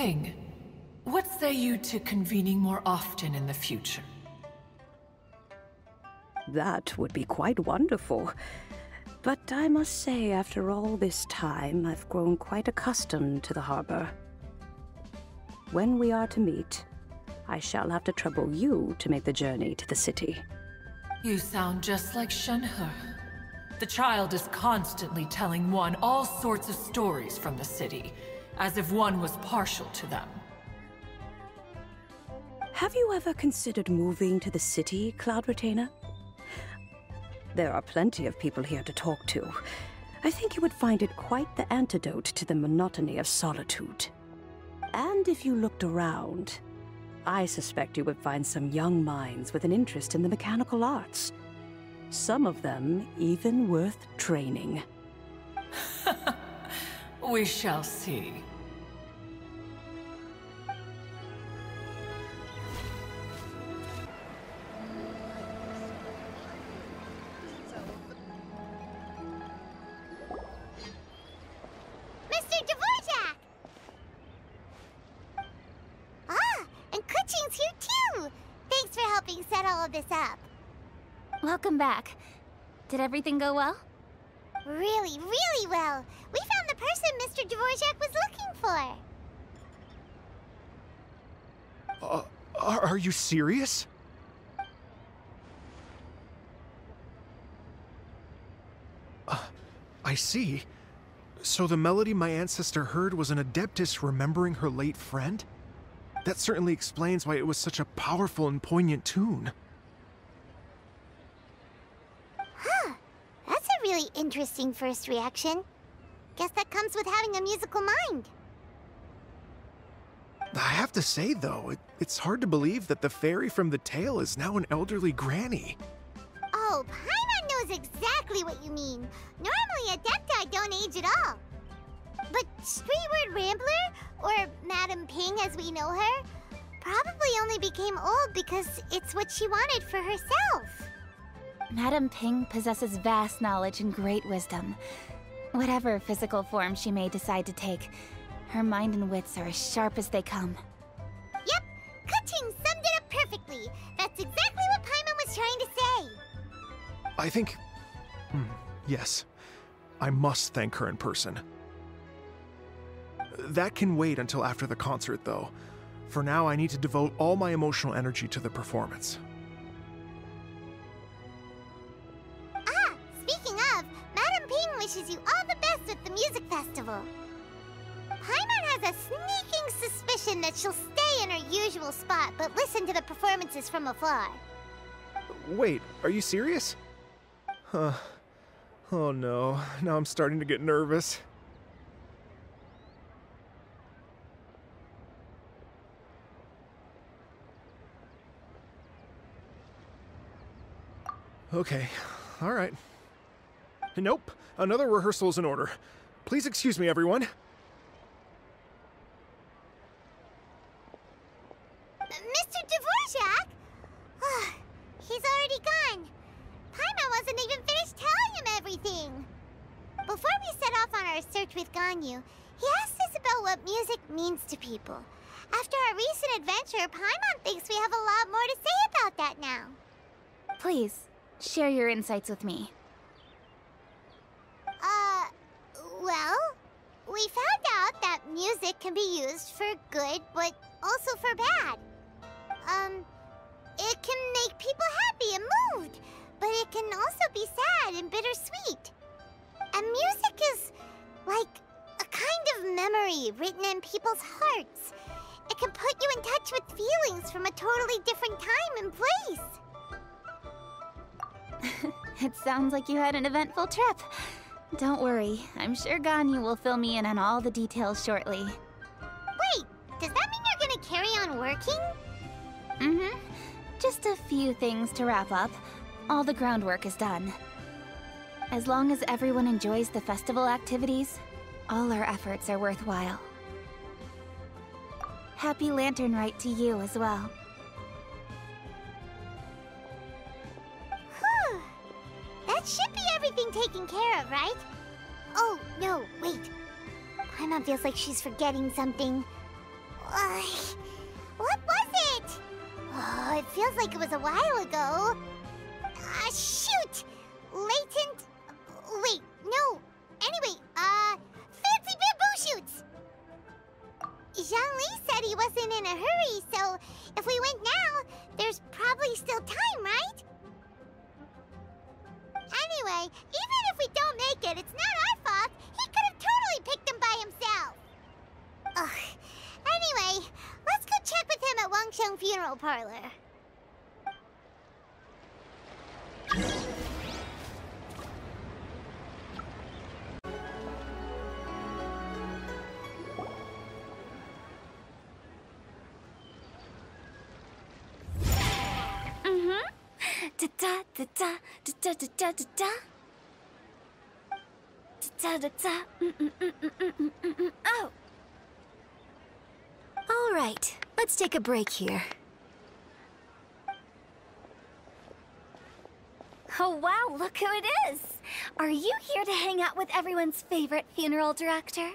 Ping, what say you to convening more often in the future? That would be quite wonderful. But I must say, after all this time, I've grown quite accustomed to the harbor. When we are to meet, I shall have to trouble you to make the journey to the city. You sound just like Shenhe. The child is constantly telling one all sorts of stories from the city, as if one was partial to them. Have you ever considered moving to the city, Cloud Retainer? There are plenty of people here to talk to. I think you would find it quite the antidote to the monotony of solitude. And if you looked around, I suspect you would find some young minds with an interest in the mechanical arts. Some of them even worth training. We shall see. This up. Welcome back. Did everything go well? Really, really well. We found the person Mr. Dvorak was looking for. Are you serious? I see. So the melody my ancestor heard was an Adeptus remembering her late friend? That certainly explains why it was such a powerful and poignant tune. That's a really interesting first reaction. Guess that comes with having a musical mind. I have to say, though, it's hard to believe that the fairy from the tale is now an elderly granny. Oh, Paimon knows exactly what you mean. Normally, Adepti don't age at all. But Streetward Rambler, or Madame Ping as we know her, probably only became old because it's what she wanted for herself. Madame Ping possesses vast knowledge and great wisdom. Whatever physical form she may decide to take, her mind and wits are as sharp as they come. Yep, Keqing summed it up perfectly. That's exactly what Paimon was trying to say. I think... yes. I must thank her in person. That can wait until after the concert, though. For now, I need to devote all my emotional energy to the performance. Speaking of, Madame Ping wishes you all the best with the music festival. Paimon has a sneaking suspicion that she'll stay in her usual spot, but listen to the performances from afar. Wait, are you serious? Huh. Oh no, now I'm starting to get nervous. Okay, alright. Nope, another rehearsal is in order. Please excuse me, everyone. Mr. Dvorak? He's already gone. Paimon wasn't even finished telling him everything. Before we set off on our search with Ganyu, he asked us about what music means to people. After our recent adventure, Paimon thinks we have a lot more to say about that now. Please, share your insights with me. Well, we found out that music can be used for good, but also for bad. It can make people happy and moved, but it can also be sad and bittersweet. And music is like a kind of memory written in people's hearts. It can put you in touch with feelings from a totally different time and place. It sounds like you had an eventful trip. Don't worry, I'm sure Ganyu will fill me in on all the details shortly. Wait, does that mean you're gonna carry on working? Mm-hmm. Just a few things to wrap up. All the groundwork is done. As long as everyone enjoys the festival activities, all our efforts are worthwhile. Happy Lantern Rite to you as well. Whew. That should be everything taken care of, right? Oh, no, wait. Paimon feels like she's forgetting something. What was it? Oh, it feels like it was a while ago. Shoot! Latent... Wait, no. Anyway, fancy bamboo shoots! Zhongli said he wasn't in a hurry, so if we went now, there's probably still time, right? Anyway, even if we don't make it, it's not our fault. He could have totally picked them by himself. Ugh. Anyway, let's go check with him at Wangsheng Funeral Parlor. Da da da da da da da da da. Da da da. Oh. All right, let's take a break here. Oh wow, look who it is! Are you here to hang out with everyone's favorite funeral director?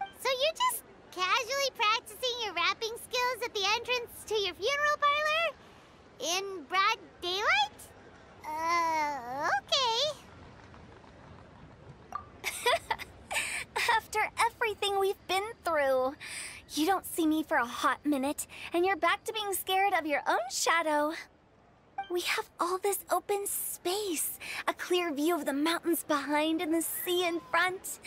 So you're just casually practicing your rapping skills at the entrance to your funeral parlor? In broad daylight? Okay. After everything we've been through, you don't see me for a hot minute, and you're back to being scared of your own shadow. We have all this open space, a clear view of the mountains behind and the sea in front.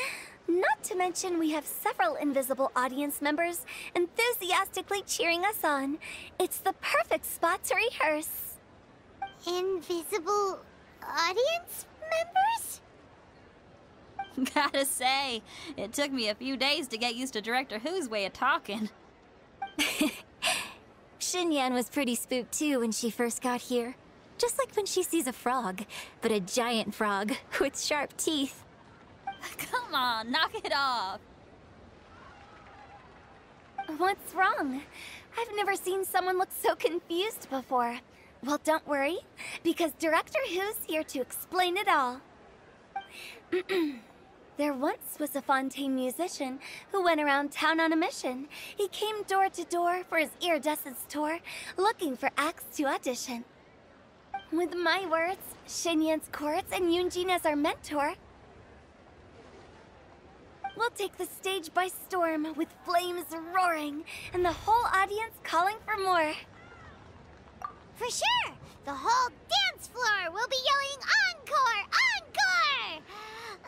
Not to mention we have several invisible audience members enthusiastically cheering us on. It's the perfect spot to rehearse. Invisible audience members? Gotta say, it took me a few days to get used to Director Who's way of talking. Xinyan was pretty spooked too when she first got here. Just like when she sees a frog, but a giant frog with sharp teeth. Come on, knock it off. What's wrong? I've never seen someone look so confused before. Well, don't worry, because Director Who's here to explain it all. There once was a Fontaine musician who went around town on a mission. He came door to door for his iridescence tour, looking for acts to audition. With my words, Xinyan's chords, and Yunjin as our mentor, we'll take the stage by storm with flames roaring and the whole audience calling for more. For sure! The whole dance floor will be yelling encore! Encore!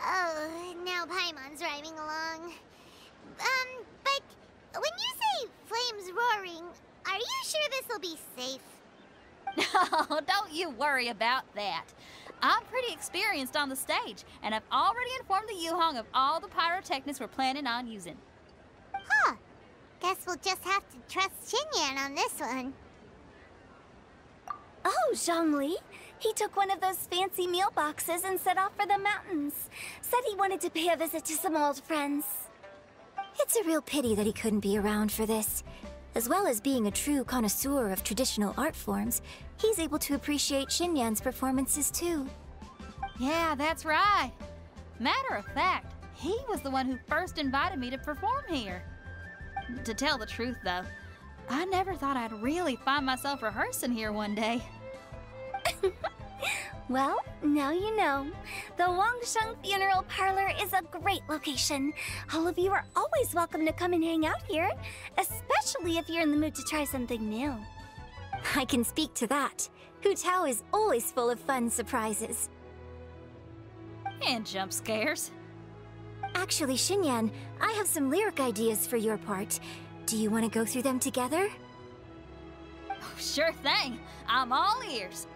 Oh, now Paimon's rhyming along. But when you say flames roaring, are you sure this'll be safe? No, don't you worry about that. I'm pretty experienced on the stage, and I've already informed the Yuhong of all the pyrotechnics we're planning on using. Huh. Guess we'll just have to trust Xinyan on this one. Oh, Zhongli. He took one of those fancy meal boxes and set off for the mountains. Said he wanted to pay a visit to some old friends. It's a real pity that he couldn't be around for this. As well as being a true connoisseur of traditional art forms, he's able to appreciate Xinyan's performances too. Yeah, that's right. Matter of fact, he was the one who first invited me to perform here. To tell the truth, though, I never thought I'd really find myself rehearsing here one day. Well, now you know. The Wangsheng Funeral Parlor is a great location. All of you are always welcome to come and hang out here, especially if you're in the mood to try something new. I can speak to that. Hu Tao is always full of fun surprises. And jump scares. Actually, Xinyan, I have some lyric ideas for your part. Do you want to go through them together? Oh, sure thing. I'm all ears.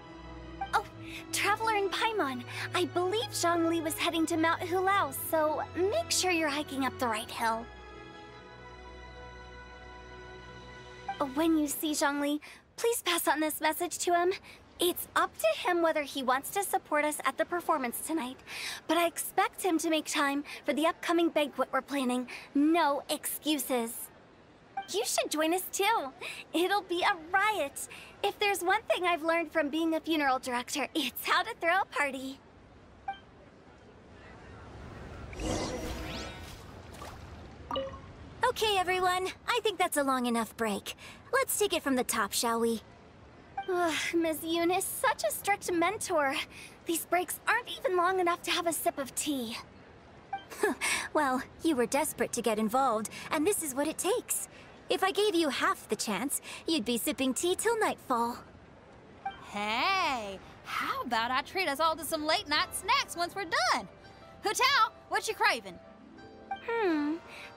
Oh, Traveler and Paimon, I believe Zhongli was heading to Mount Hulao, so make sure you're hiking up the right hill. When you see Zhongli, please pass on this message to him. It's up to him whether he wants to support us at the performance tonight, but I expect him to make time for the upcoming banquet we're planning. No excuses. You should join us too. It'll be a riot. If there's one thing I've learned from being a funeral director, it's how to throw a party. Okay, everyone. I think that's a long enough break. Let's take it from the top, shall we? Ms. Eunice, such a strict mentor. These breaks aren't even long enough to have a sip of tea. Well, you were desperate to get involved, and this is what it takes. If I gave you half the chance, you'd be sipping tea till nightfall. Hey, how about I treat us all to some late-night snacks once we're done? Hu Tao, what you craving?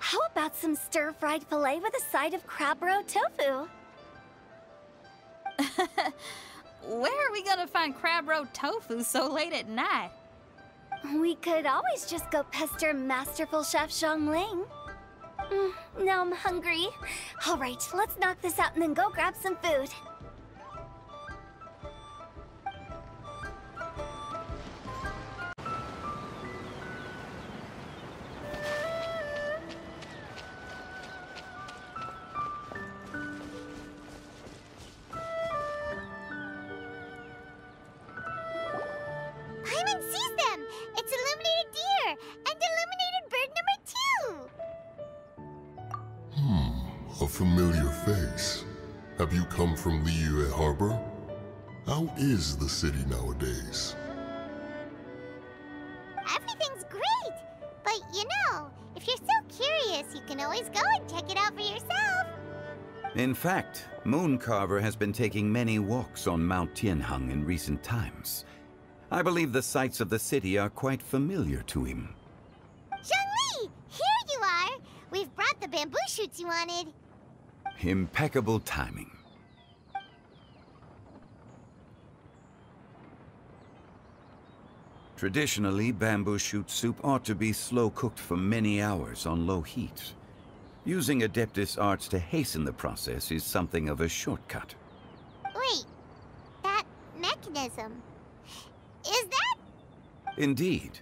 How about some stir-fried filet with a side of crab roe tofu? Where are we gonna find crab roe tofu so late at night? We could always just go pester masterful Chef Zhongling. Now I'm hungry. All right, let's knock this out and then go grab some food. Paimon sees them! It's illuminated deer! And illuminated bird number 2! A familiar face. Have you come from Liyue Harbor? How is the city nowadays? Everything's great! But you know, if you're so curious, you can always go and check it out for yourself! In fact, Mooncarver has been taking many walks on Mount Tianheng in recent times. I believe the sights of the city are quite familiar to him. Zhongli! Here you are! We've brought the bamboo shoots you wanted. Impeccable timing. Traditionally, bamboo shoot soup ought to be slow-cooked for many hours on low heat. Using Adeptus arts to hasten the process is something of a shortcut. Wait, that mechanism... is that... Indeed.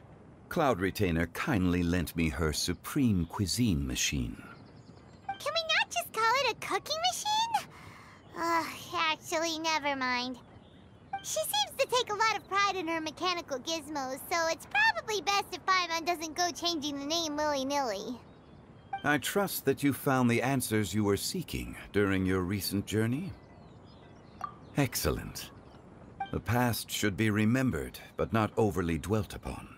Cloud Retainer kindly lent me her supreme cuisine machine. Can we not just call it a cooking machine? Actually, never mind. She seems to take a lot of pride in her mechanical gizmos, so it's probably best if Paimon doesn't go changing the name willy-nilly. I trust that you found the answers you were seeking during your recent journey. Excellent. The past should be remembered, but not overly dwelt upon.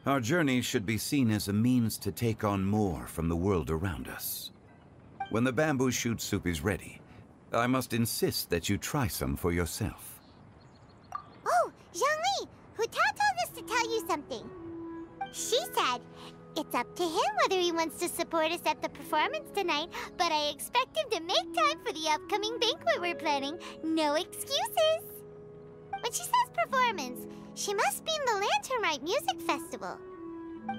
Our journey should be seen as a means to take on more from the world around us. When the bamboo shoot soup is ready, I must insist that you try some for yourself. Oh, Zhongli! Hu Tao told us to tell you something. She said, it's up to him whether he wants to support us at the performance tonight, but I expect him to make time for the upcoming banquet we're planning. No excuses! When she says performance, she must mean the Lantern Rite Music Festival.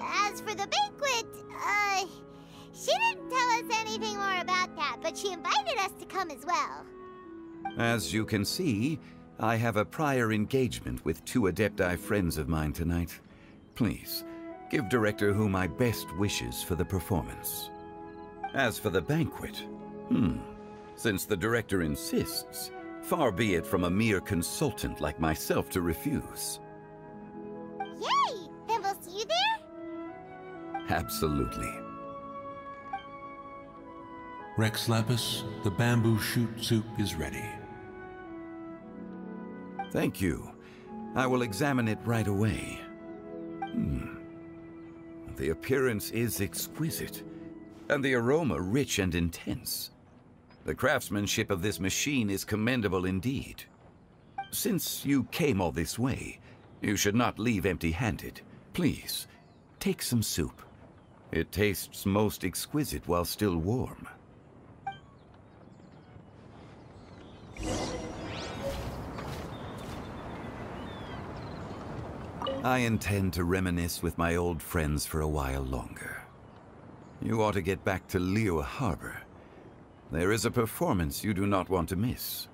As for the banquet, she didn't tell us anything more about that, but she invited us to come as well. As you can see, I have a prior engagement with 2 Adepti friends of mine tonight. Please, give Director Hu my best wishes for the performance. As for the banquet, since the Director insists, far be it from a mere consultant like myself to refuse. Yay! Then we'll see you there? Absolutely. Rex Lapis, the bamboo shoot soup is ready. Thank you. I will examine it right away. The appearance is exquisite, and the aroma rich and intense. The craftsmanship of this machine is commendable indeed. Since you came all this way, you should not leave empty-handed. Please, take some soup. It tastes most exquisite while still warm. I intend to reminisce with my old friends for a while longer. You ought to get back to Liyue Harbor. There is a performance you do not want to miss.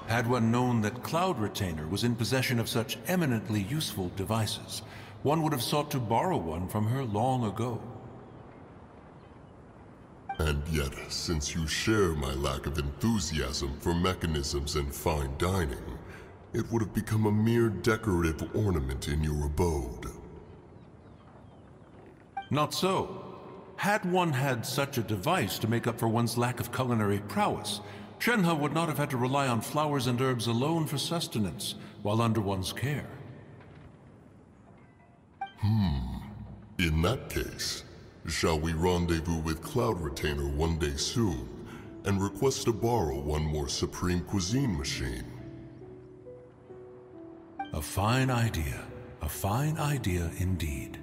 Had one known that Cloud Retainer was in possession of such eminently useful devices, one would have sought to borrow one from her long ago. And yet, since you share my lack of enthusiasm for mechanisms and fine dining, it would have become a mere decorative ornament in your abode. Not so. Had one had such a device to make up for one's lack of culinary prowess, Shenhe would not have had to rely on flowers and herbs alone for sustenance while under one's care. In that case, shall we rendezvous with Cloud Retainer one day soon and request to borrow one more Supreme Cuisine machine? A fine idea. A fine idea indeed.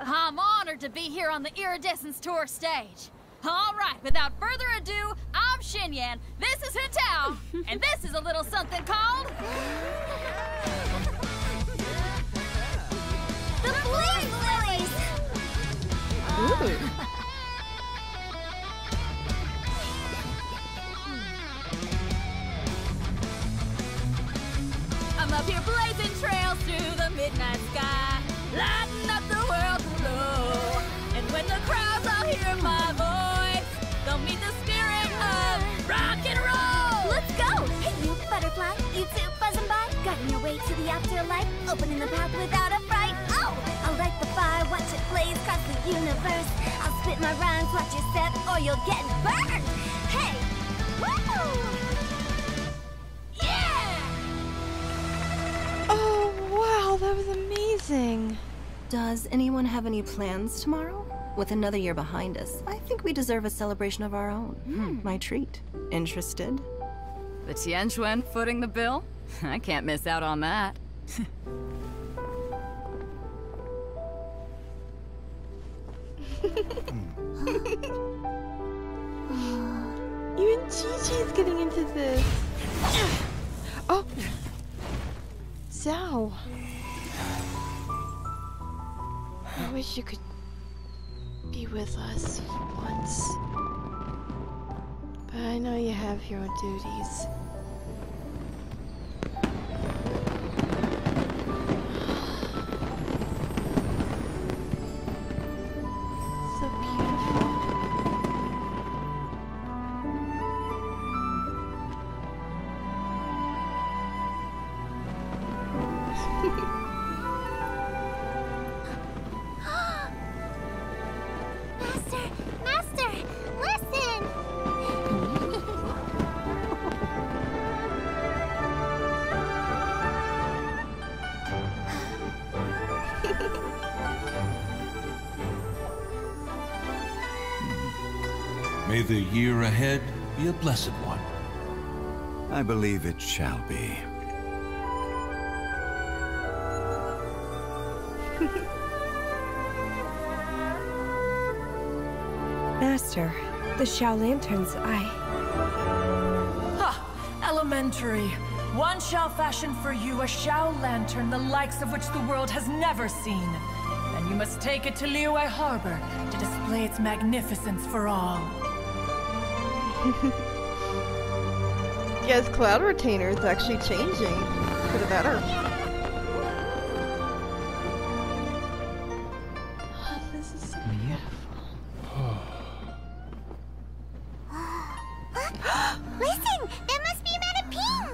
I'm honored to be here on the Iridescence Tour stage. All right, without further ado, I'm Xinyan, this is Hetao, and this is a little something called... The Blue Lilies! I'm up here blazing trails through the midnight sky, lighting up the world below. And when the crowds all hear my voice, they'll meet the spirit of rock and roll. Let's go! Hey, you butterfly, you two buzzing by, guiding your way to the afterlife, opening the path without a fright. Oh, I'll light the fire, watch it blaze across the universe. I'll spit my rhymes, watch you step, or you'll get burned. Hey, woo! Oh, wow, that was amazing. Does anyone have any plans tomorrow? With another year behind us, I think we deserve a celebration of our own. My treat. Interested? The Tianquan footing the bill? I can't miss out on that. Even Chi-Chi's getting into this. Oh! Zhao. I wish you could be with us once. But I know you have your own duties. So beautiful. Master, listen! May the year ahead be a blessed one. I believe it shall be. Master, the Xiao Lanterns, Elementary. One shall fashion for you a Xiao Lantern, the likes of which the world has never seen. And you must take it to Liyue Harbor to display its magnificence for all. Yes, Cloud Retainer is actually changing for the better. Oh, this is so beautiful. Listen! That must be Madame Ping!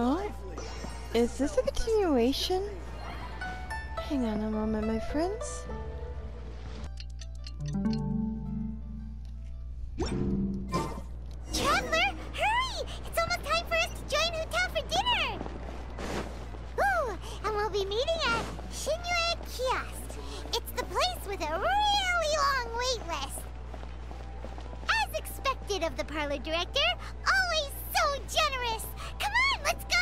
Oh? Is this a continuation? Hang on a moment, my friends. Traveler, hurry! It's almost time for us to join Hotel for dinner! Ooh, and we'll be meeting at Shinue Kiosk. It's the place with a really long wait list. As expected of the parlor director, always so generous! Come on, let's go!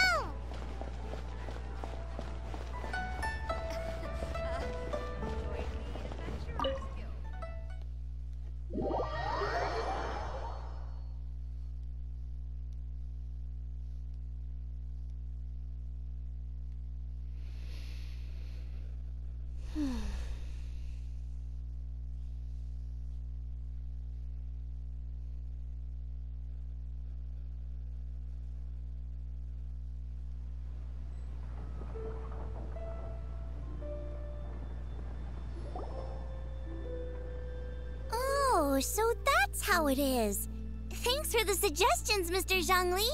Oh, so that's how it is. Thanks for the suggestions, Mr. Zhongli.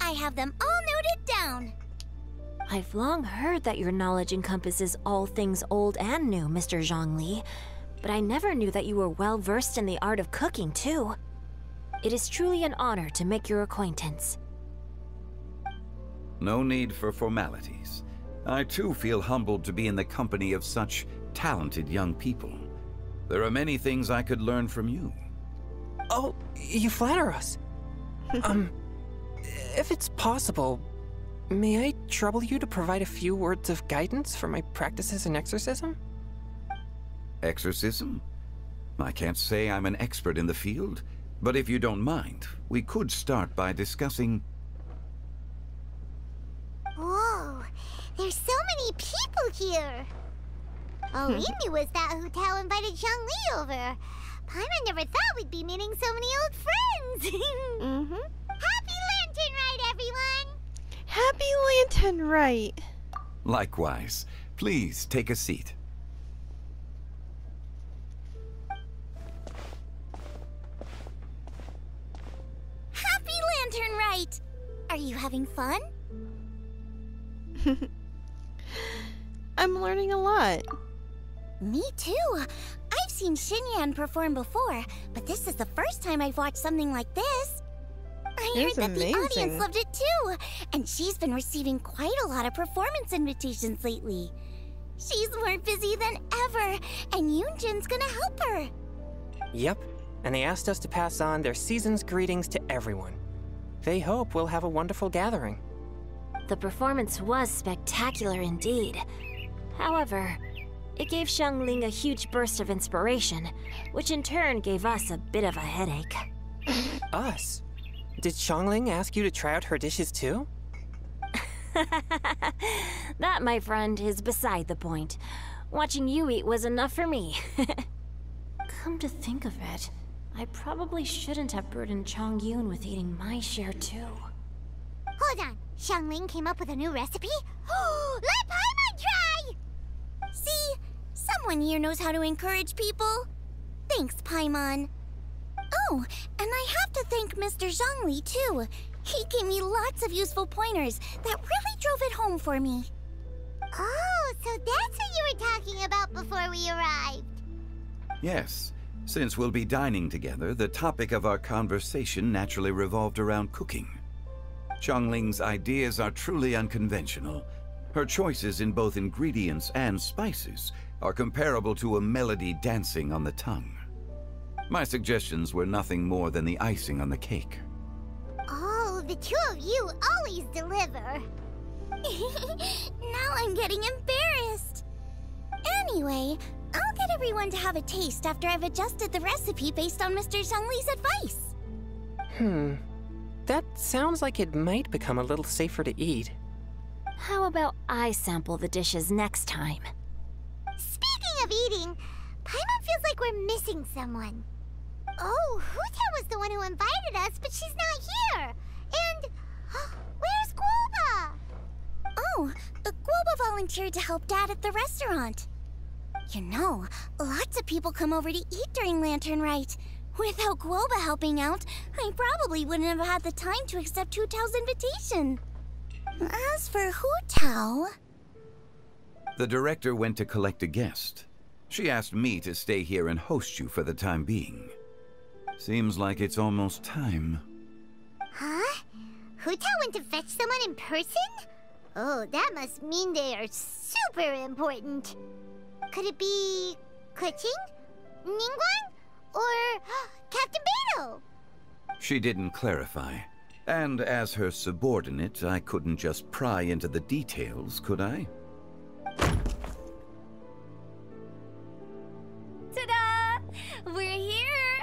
I have them all noted down. I've long heard that your knowledge encompasses all things old and new, Mr. Zhongli, but I never knew that you were well versed in the art of cooking, too. It is truly an honor to make your acquaintance. No need for formalities. I too feel humbled to be in the company of such talented young people. There are many things I could learn from you. Oh, you flatter us. If it's possible, may I trouble you to provide a few words of guidance for my practices in exorcism? Exorcism? I can't say I'm an expert in the field, but if you don't mind, we could start by discussing... Whoa, there's so many people here! All we knew was that Hotel invited Zhongli over. Paimon never thought we'd be meeting so many old friends. Happy Lantern Rite, everyone! Happy Lantern Rite! Likewise. Please take a seat. Happy Lantern Rite! Are you having fun? I'm learning a lot. Me too. I've seen Xinyan perform before, but this is the first time I've watched something like this. I heard that the audience loved it too, and she's been receiving quite a lot of performance invitations lately. She's more busy than ever, and Yoonjin's gonna help her. Yep, and they asked us to pass on their season's greetings to everyone. They hope we'll have a wonderful gathering. The performance was spectacular indeed. However, it gave Xiangling a huge burst of inspiration, which in turn gave us a bit of a headache. Us? Did Xiangling ask you to try out her dishes too? That, my friend, is beside the point. Watching you eat was enough for me. Come to think of it, I probably shouldn't have burdened Chongyun with eating my share too. Hold on, Xiangling came up with a new recipe? Let Paimon try! See? Someone here knows how to encourage people. Thanks, Paimon. Oh, and I have to thank Mr. Zhongli, too. He gave me lots of useful pointers that really drove it home for me. Oh, so that's what you were talking about before we arrived. Yes. Since we'll be dining together, the topic of our conversation naturally revolved around cooking. Xiangling's ideas are truly unconventional. Her choices in both ingredients and spices are comparable to a melody dancing on the tongue. My suggestions were nothing more than the icing on the cake. Oh, the two of you always deliver. Now I'm getting embarrassed. Anyway, I'll get everyone to have a taste after I've adjusted the recipe based on Mr. Zhongli's advice. That sounds like it might become a little safer to eat. How about I sample the dishes next time? Speaking of eating, Paimon feels like we're missing someone. Oh, Huta was the one who invited us, but she's not here. And where's Guoba? Oh, Guoba volunteered to help Dad at the restaurant. You know, lots of people come over to eat during Lantern Rite. Without Guoba helping out, I probably wouldn't have had the time to accept Hutao's invitation. As for Hu Tao... The director went to collect a guest. She asked me to stay here and host you for the time being. Seems like it's almost time. Huh? Hu Tao went to fetch someone in person? Oh, that must mean they are super important. Could it be... Keqing? Ningguang? Or Captain Beidou? She didn't clarify. And as her subordinate, I couldn't just pry into the details, could I? Ta-da! We're here!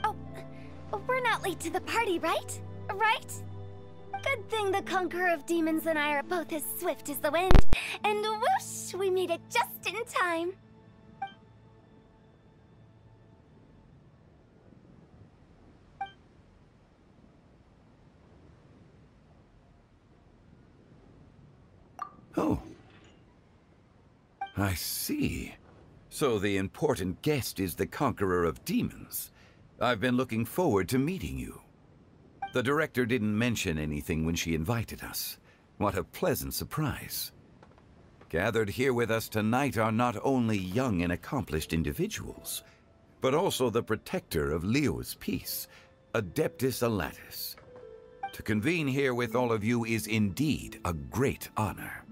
Oh, we're not late to the party, right? Right? Good thing the Conqueror of Demons and I are both as swift as the wind. And whoosh, we made it just in time. Oh. I see. So the important guest is the Conqueror of Demons. I've been looking forward to meeting you. The director didn't mention anything when she invited us. What a pleasant surprise. Gathered here with us tonight are not only young and accomplished individuals, but also the protector of Liyue's peace, Adeptus Alatus. To convene here with all of you is indeed a great honor.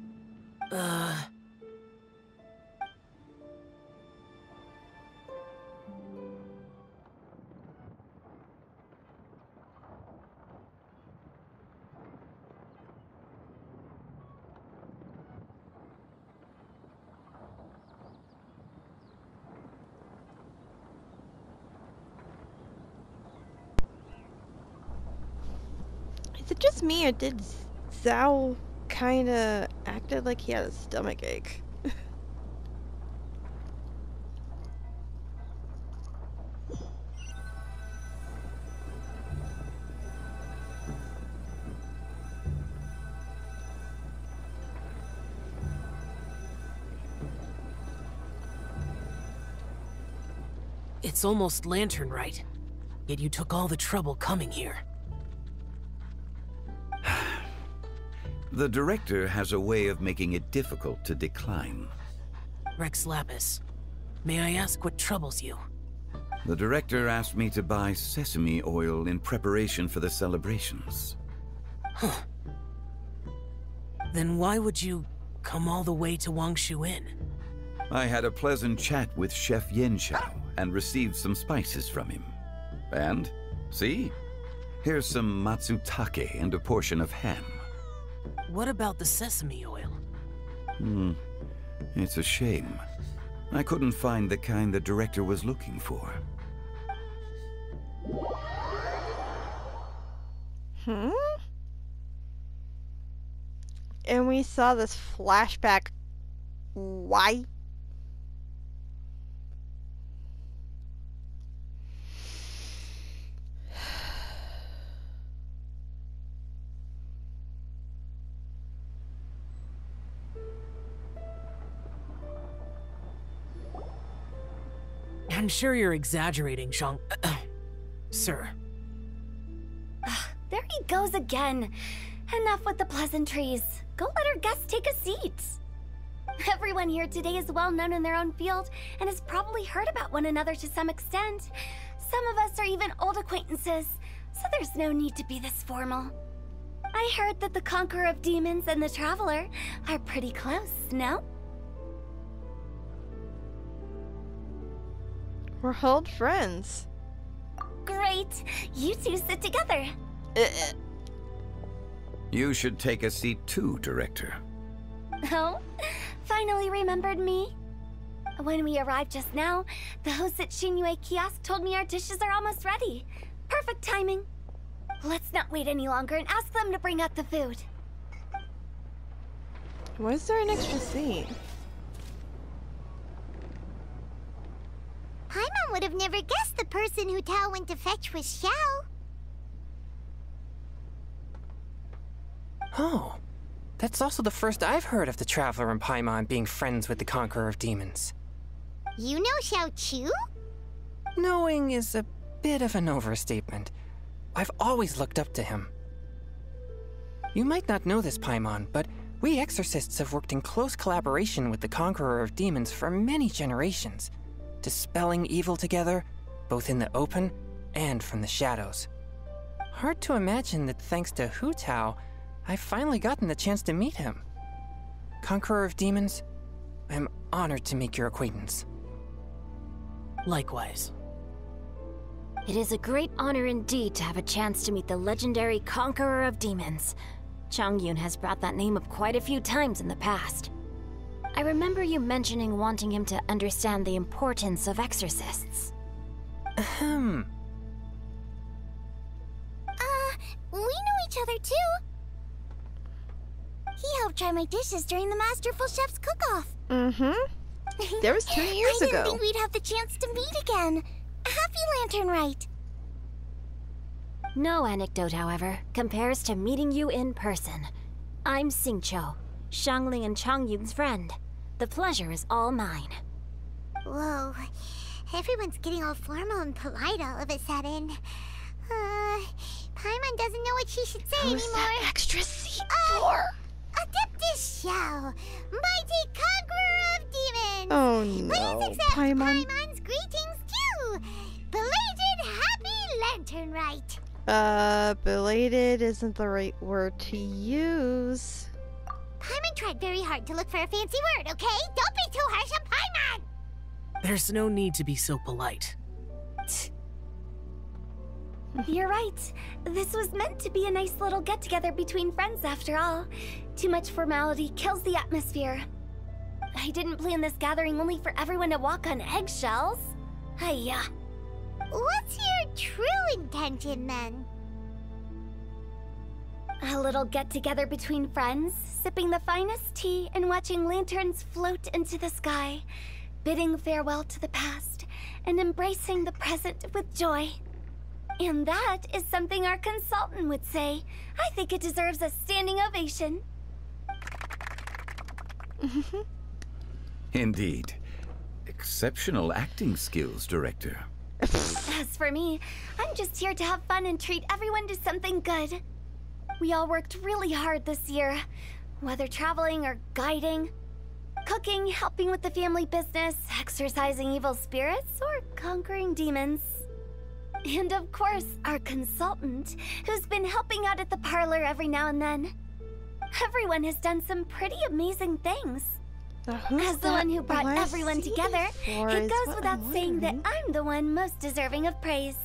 Is it just me, or did Zhao kinda acted like he had a stomach ache? It's almost lantern right, yet you took all the trouble coming here. The director has a way of making it difficult to decline. Rex Lapis, may I ask what troubles you? The director asked me to buy sesame oil in preparation for the celebrations. Huh. Then why would you come all the way to Wangshu Inn? I had a pleasant chat with Chef Yanxiao and received some spices from him. And, see? Here's some matsutake and a portion of ham. What about the sesame oil? It's a shame. I couldn't find the kind the director was looking for. And we saw this flashback. Why? I'm sure you're exaggerating, Zhang... Sir. There he goes again. Enough with the pleasantries. Go let our guests take a seat. Everyone here today is well known in their own field and has probably heard about one another to some extent. Some of us are even old acquaintances, so there's no need to be this formal. I heard that the Conqueror of Demons and the Traveler are pretty close, no? We're old friends. Great! You two sit together. You should take a seat too, Director. Oh? Finally remembered me? When we arrived just now, the host at Xinyue Kiosk told me our dishes are almost ready. Perfect timing. Let's not wait any longer and ask them to bring out the food. Why is there an extra seat? Paimon would have never guessed the person Hu Tao went to fetch was Xiao. Oh, that's also the first I've heard of the Traveler and Paimon being friends with the Conqueror of Demons. You know Xiao Chu? Knowing is a bit of an overstatement. I've always looked up to him. You might not know this, Paimon, but we exorcists have worked in close collaboration with the Conqueror of Demons for many generations, dispelling evil together, both in the open and from the shadows. Hard to imagine that thanks to Hu Tao, I've finally gotten the chance to meet him. Conqueror of Demons, I'm honored to make your acquaintance. Likewise. It is a great honor indeed to have a chance to meet the legendary Conqueror of Demons. Chongyun has brought that name up quite a few times in the past. I remember you mentioning wanting him to understand the importance of exorcists. We know each other too. He helped try my dishes during the Masterful Chef's cook-off. There was 2 years I ago. didn't think we'd have the chance to meet again. Happy Lantern Rite. No anecdote, however, compares to meeting you in person. I'm Xingqiu, Xiangling and Chongyun's friend. The pleasure is all mine. Whoa. Everyone's getting all formal and polite all of a sudden. Paimon doesn't know what she should say Who's anymore. that extra seat for? Adeptus Xiao, mighty conqueror of demons. Oh Please no, accept Paimon. Paimon's greetings too. Belated Happy Lantern Rite. Belated isn't the right word to use. Paimon tried very hard to look for a fancy word, okay? Don't be too harsh on Paimon! There's no need to be so polite. You're right. This was meant to be a nice little get-together between friends after all. Too much formality kills the atmosphere. I didn't plan this gathering only for everyone to walk on eggshells. Hiya. What's your true intention then? A little get-together between friends, sipping the finest tea and watching lanterns float into the sky, bidding farewell to the past and embracing the present with joy. And that is something our consultant would say. I think it deserves a standing ovation. Indeed. Exceptional acting skills, Director. As for me, I'm just here to have fun and treat everyone to something good. We all worked really hard this year, whether traveling or guiding, cooking, helping with the family business, exorcising evil spirits, or conquering demons. And of course, our consultant, who's been helping out at the parlor every now and then. Everyone has done some pretty amazing things. As the one who brought everyone together, it goes without saying that I'm the one most deserving of praise.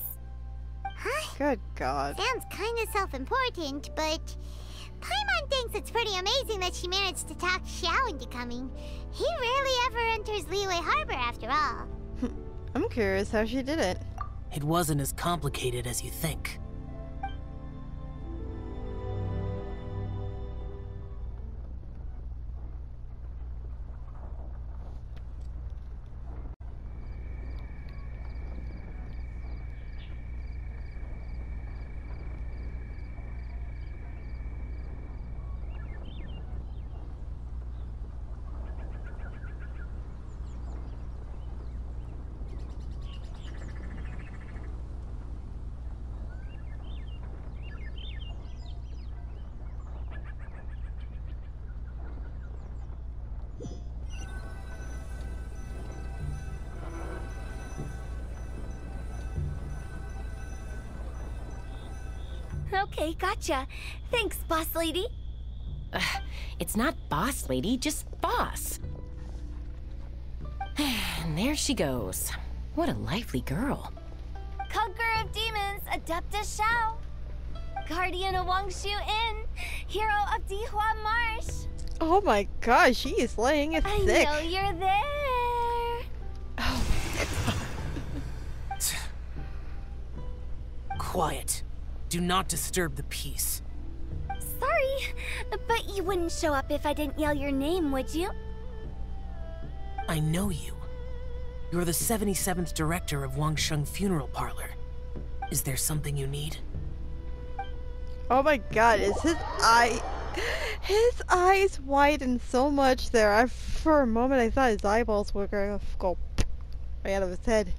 Good God. Sounds kind of self-important, but Paimon thinks it's pretty amazing that she managed to talk Xiao into coming. He rarely ever enters Liyue Harbor after all. I'm curious how she did it. It wasn't as complicated as you think. Okay, gotcha. Thanks, boss lady. It's not boss lady, just boss. And there she goes. What a lively girl. Conqueror of Demons, Adeptus Xiao. Guardian of Wangshu Inn. Hero of Dihua Marsh. Oh my gosh, she is laying it thick. I know you're there. Quiet. Do not disturb the peace. Sorry, but you wouldn't show up if I didn't yell your name, would you? I know you. You're the 77th director of Wangsheng Funeral Parlor. Is there something you need? Oh my god, is his eyes widened so much there. For a moment I thought his eyeballs were gonna go right out of his head.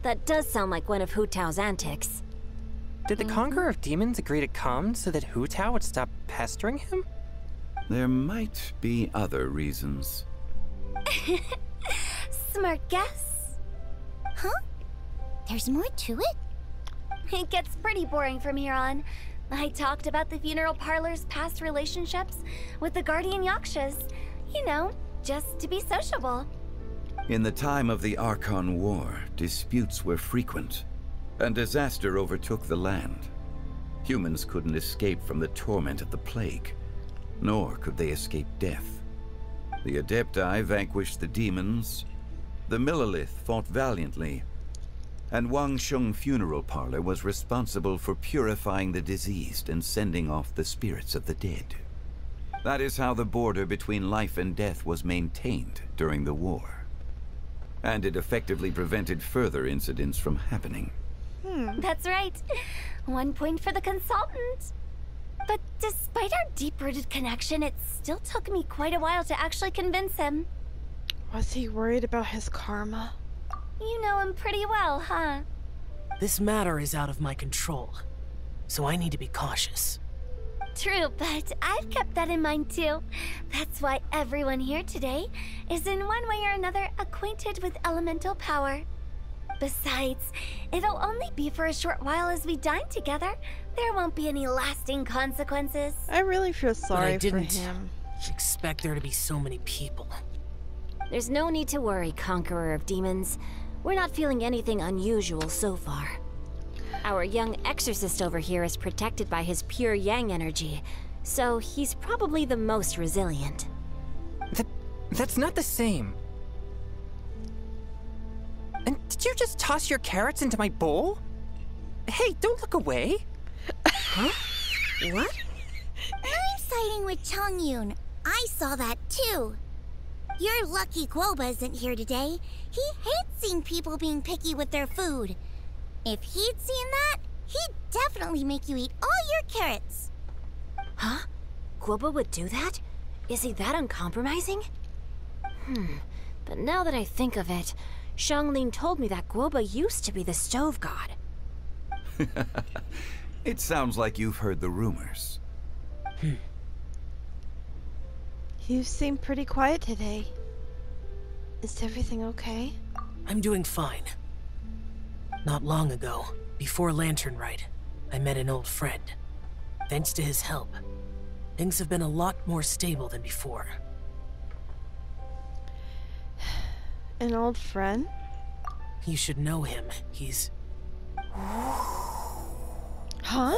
That does sound like one of Hu Tao's antics. Did the Conqueror of Demons agree to come so that Hu Tao would stop pestering him? There might be other reasons. Smart guess. Huh? There's more to it? It gets pretty boring from here on. I talked about the funeral parlor's past relationships with the Guardian Yakshas. You know, just to be sociable. In the time of the Archon War, disputes were frequent, and disaster overtook the land. Humans couldn't escape from the torment of the plague, nor could they escape death. The Adepti vanquished the demons, the Millelith fought valiantly, and Wangsheng Funeral Parlor was responsible for purifying the diseased and sending off the spirits of the dead. That is how the border between life and death was maintained during the war. And it effectively prevented further incidents from happening. That's right. 1 point for the consultant. But despite our deep-rooted connection, it still took me quite a while to actually convince him. Was he worried about his karma? You know him pretty well, huh? This matter is out of my control, so I need to be cautious. True, but I've kept that in mind too. That's why everyone here today is in one way or another acquainted with elemental power. Besides, it'll only be for a short while as we dine together. There won't be any lasting consequences. I really feel But sorry I didn't for him. expect there to be so many people. There's no need to worry, Conqueror of Demons. We're not feeling anything unusual so far. Our young exorcist over here is protected by his pure yang energy, so he's probably the most resilient. That's not the same. And did you just toss your carrots into my bowl? Hey, don't look away. Huh? What? Nice sighting with Chongyun. I saw that too. You're lucky Guoba isn't here today. He hates seeing people being picky with their food. If he'd seen that, he'd definitely make you eat all your carrots. Huh? Guoba would do that? Is he that uncompromising? But now that I think of it, Xianglin told me that Guoba used to be the stove god. It sounds like you've heard the rumors. You seem pretty quiet today. Is everything okay? I'm doing fine. Not long ago, before Lantern Rite, I met an old friend. Thanks to his help, things have been a lot more stable than before. An old friend? You should know him. He's... Huh?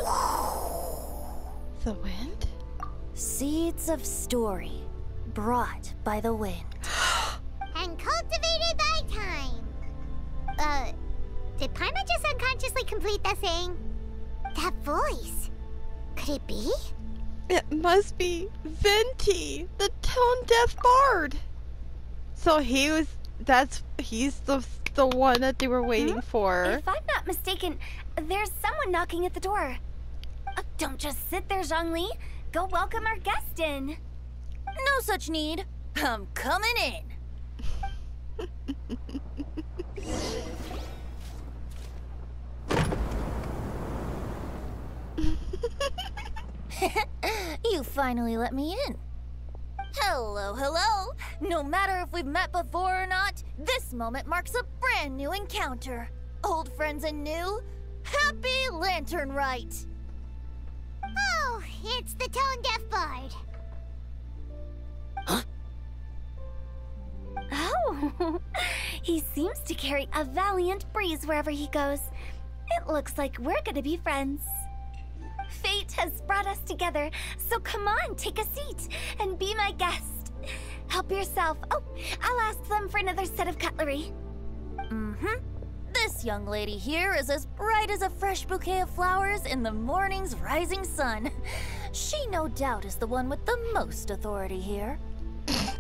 The wind? Seeds of story, brought by the wind. And cultivated by time. Did Paimon just unconsciously complete that saying? That voice. Could it be? It must be Venti, the tone-deaf bard. So he's the one that they were waiting for. If I'm not mistaken, there's someone knocking at the door. Don't just sit there, Zhongli. Go welcome our guest in. No such need. I'm coming in. You finally let me in. Hello, hello. No matter if we've met before or not, this moment marks a brand new encounter. Old friends and new, happy Lantern Rite. Oh, it's the tone-deaf bard. Oh, he seems to carry a valiant breeze wherever he goes. It looks like we're gonna be friends. Fate has brought us together, so come on, take a seat and be my guest. Help yourself. Oh, I'll ask them for another set of cutlery. This young lady here is as bright as a fresh bouquet of flowers in the morning's rising sun. She no doubt is the one with the most authority here.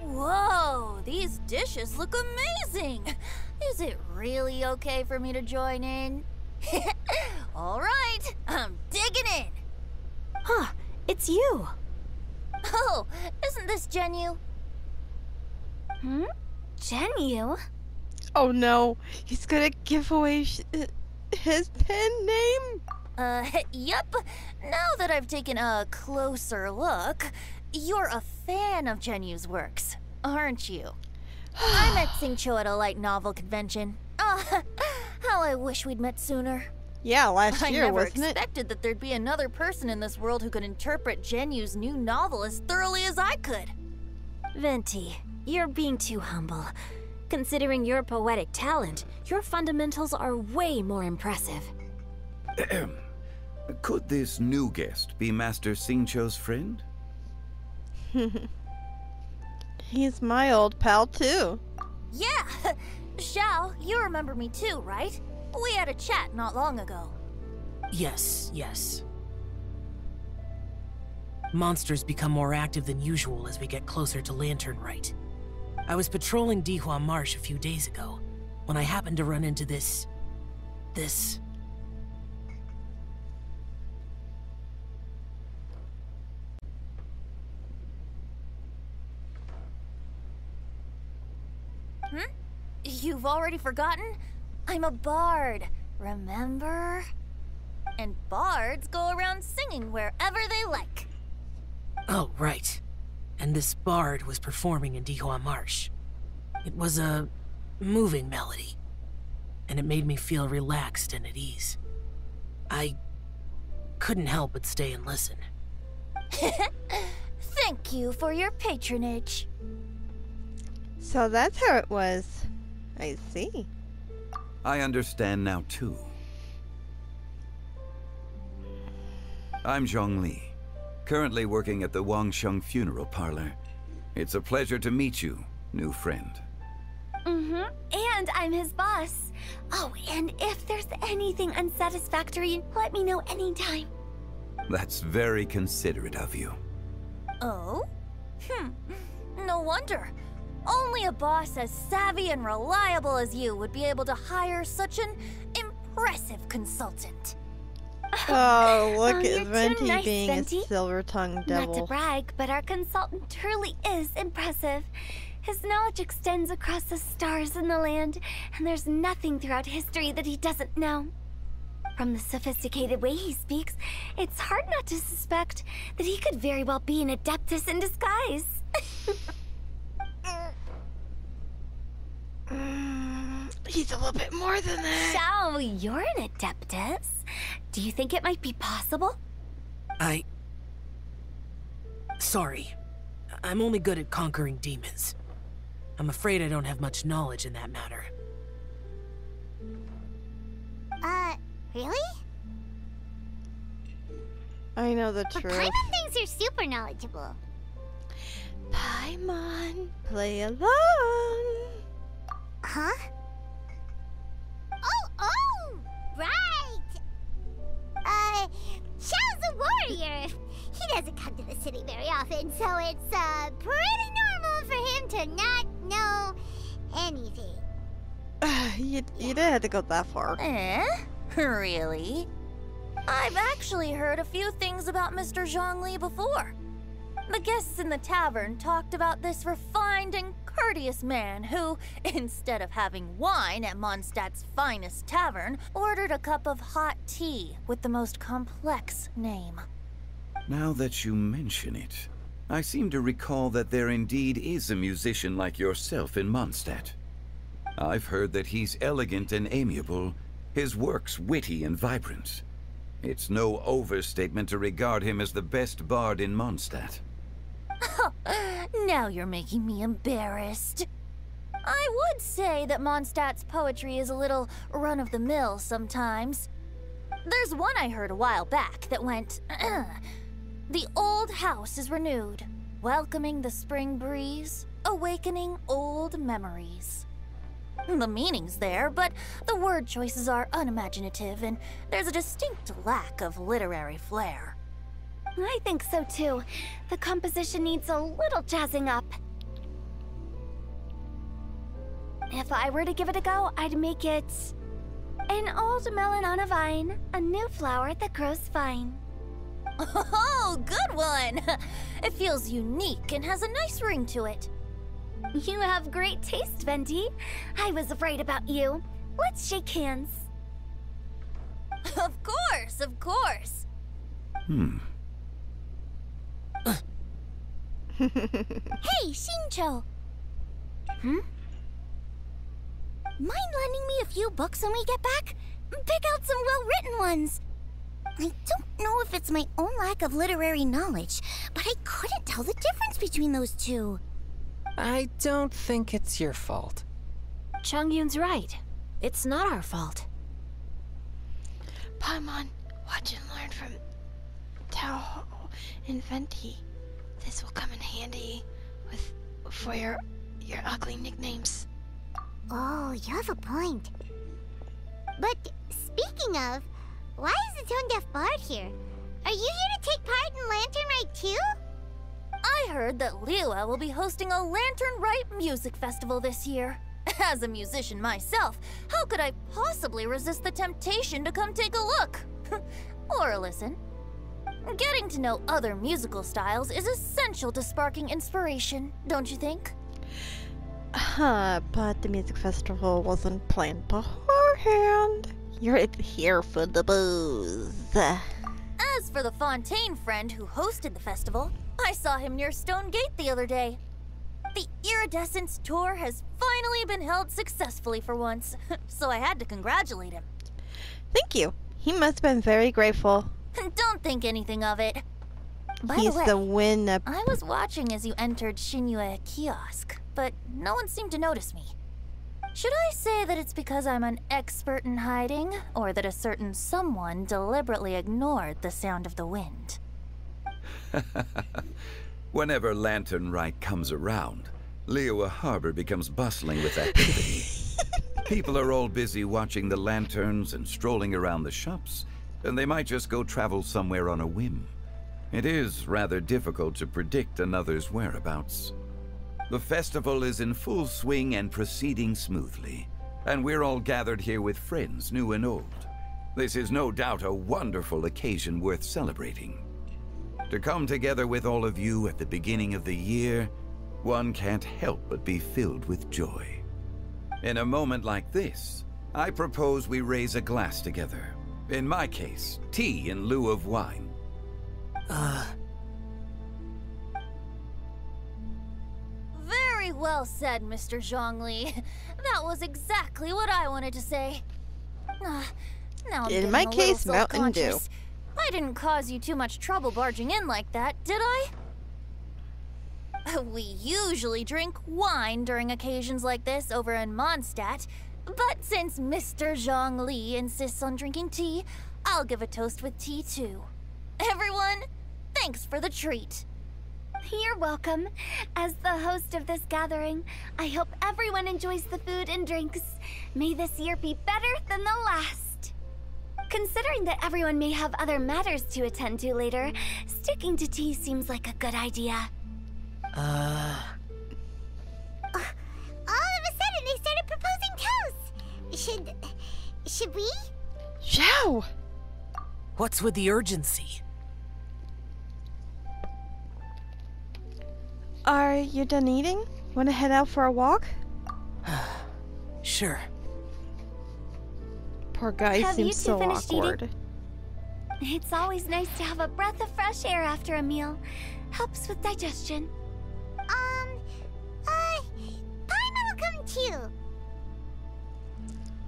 Whoa, these dishes look amazing. Is it really okay for me to join in? All right, I'm digging in. Huh, it's you. Oh, isn't this Zhenyu? Zhenyu? Oh no, he's gonna give away his pen name? Yep. Now that I've taken a closer look, you're a fan of Genyu's works, aren't you? I met Xingqiu at a light novel convention. How I wish we'd met sooner. Yeah, last year, wasn't I never expected that there'd be another person in this world who could interpret Genyu's new novel as thoroughly as I could. Venti, you're being too humble. Considering your poetic talent, your fundamentals are way more impressive. Could this new guest be Master Xingqiu's friend? He's my old pal too. Yeah! Xiao, you remember me too, right? We had a chat not long ago. Yes, yes. Monsters become more active than usual as we get closer to Lantern Rite. I was patrolling Dihua Marsh a few days ago, when I happened to run into this... You've already forgotten? I'm a bard, remember? And bards go around singing wherever they like. Oh, right. And this bard was performing in Dihua Marsh. It was a moving melody, and it made me feel relaxed and at ease. I couldn't help but stay and listen. Thank you for your patronage. So that's how it was. I see. I understand now, too. I'm Zhongli, currently working at the Wangsheng Funeral Parlor. It's a pleasure to meet you, new friend. And I'm his boss. Oh, and if there's anything unsatisfactory, let me know anytime. That's very considerate of you. Oh? No wonder. Only a boss as savvy and reliable as you would be able to hire such an impressive consultant. Oh, look you're at too Venti nice, being Venti. a silver-tongued devil. Not to brag, but our consultant truly is impressive. His knowledge extends across the stars and the land, and there's nothing throughout history that he doesn't know. From the sophisticated way he speaks, it's hard not to suspect that he could very well be an Adeptus in disguise. He's a little bit more than that. So, you're an Adeptus. Do you think it might be possible? Sorry. I'm only good at conquering demons. I'm afraid I don't have much knowledge in that matter. Really? I know the But truth. Paimon thinks you're super knowledgeable. Paimon, play along. Huh? Oh, right! Xiao's a warrior. He doesn't come to the city very often, so it's, pretty normal for him to not know anything. You didn't have to go that far. Really? I've actually heard a few things about Mr. Zhongli before. The guests in the tavern talked about this refined and courteous man who, instead of having wine at Mondstadt's finest tavern, ordered a cup of hot tea with the most complex name. Now that you mention it, I seem to recall that there indeed is a musician like yourself in Mondstadt. I've heard that he's elegant and amiable, his works witty and vibrant. It's no overstatement to regard him as the best bard in Mondstadt. Now you're making me embarrassed. I would say that Mondstadt's poetry is a little run-of-the-mill sometimes. There's one I heard a while back that went, "The old house is renewed, welcoming the spring breeze, awakening old memories." The meaning's there, but the word choices are unimaginative, and there's a distinct lack of literary flair. I think so too. The composition needs a little jazzing up. If I were to give it a go, I'd make it an old melon on a vine, a new flower that grows fine. Oh, good one! It feels unique and has a nice ring to it. You have great taste, Venti. I was right about you. Let's shake hands. Of course, of course. Hey, Xingqiu! Mind lending me a few books when we get back? Pick out some well-written ones. I don't know if it's my own lack of literary knowledge, but I couldn't tell the difference between those two. I don't think it's your fault. Chongyun's right. It's not our fault. Paimon, watch and learn from Tao and Venti. This will come in handy for your ugly nicknames. Oh, you have a point. But speaking of, why is the Tone Deaf Bard here? Are you here to take part in Lantern Rite too? I heard that Liyue will be hosting a Lantern Rite music festival this year. As a musician myself, how could I possibly resist the temptation to come take a look? Or listen. Getting to know other musical styles is essential to sparking inspiration, don't you think? But the music festival wasn't planned beforehand. You're here for the booze. As for the Fontaine friend who hosted the festival, I saw him near Stone Gate the other day. The Iridescence tour has finally been held successfully for once, so I had to congratulate him. Thank you. He must have been very grateful. Don't think anything of it. By He's the way, the winner. I was watching as you entered Xinyue Kiosk, but no one seemed to notice me. Should I say that it's because I'm an expert in hiding, or that a certain someone deliberately ignored the sound of the wind? Whenever Lantern Rite comes around, Liyue Harbor becomes bustling with activity. People are all busy watching the lanterns and strolling around the shops, and they might just go travel somewhere on a whim. It is rather difficult to predict another's whereabouts. The festival is in full swing and proceeding smoothly, and we're all gathered here with friends new and old. This is no doubt a wonderful occasion worth celebrating. To come together with all of you at the beginning of the year, one can't help but be filled with joy. In a moment like this, I propose we raise a glass together. In my case, tea in lieu of wine. Very well said, Mr. Zhongli. That was exactly what I wanted to say. Now I'm In my case, Mountain Dew. I didn't cause you too much trouble barging in like that, did I? We usually drink wine during occasions like this over in Mondstadt, but since Mr. Zhongli insists on drinking tea, I'll give a toast with tea too. Everyone, thanks for the treat. You're welcome. As the host of this gathering, I hope everyone enjoys the food and drinks. May this year be better than the last. Considering that everyone may have other matters to attend to later, sticking to tea seems like a good idea. All of a sudden, they started proposing toasts. Should we? Zhao! What's with the urgency? Are you done eating? Wanna head out for a walk? Sure. Poor guy Have you seems two so finished awkward. eating? It's always nice to have a breath of fresh air after a meal. Helps with digestion. Paimon will come too.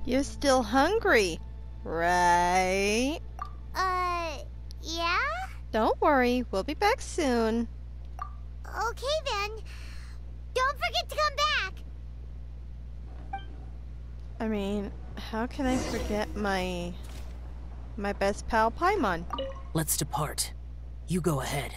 You're still hungry, right? Yeah? Don't worry, we'll be back soon. Okay then. Don't forget to come back. I mean, how can I forget my best pal Paimon? Let's depart. You go ahead.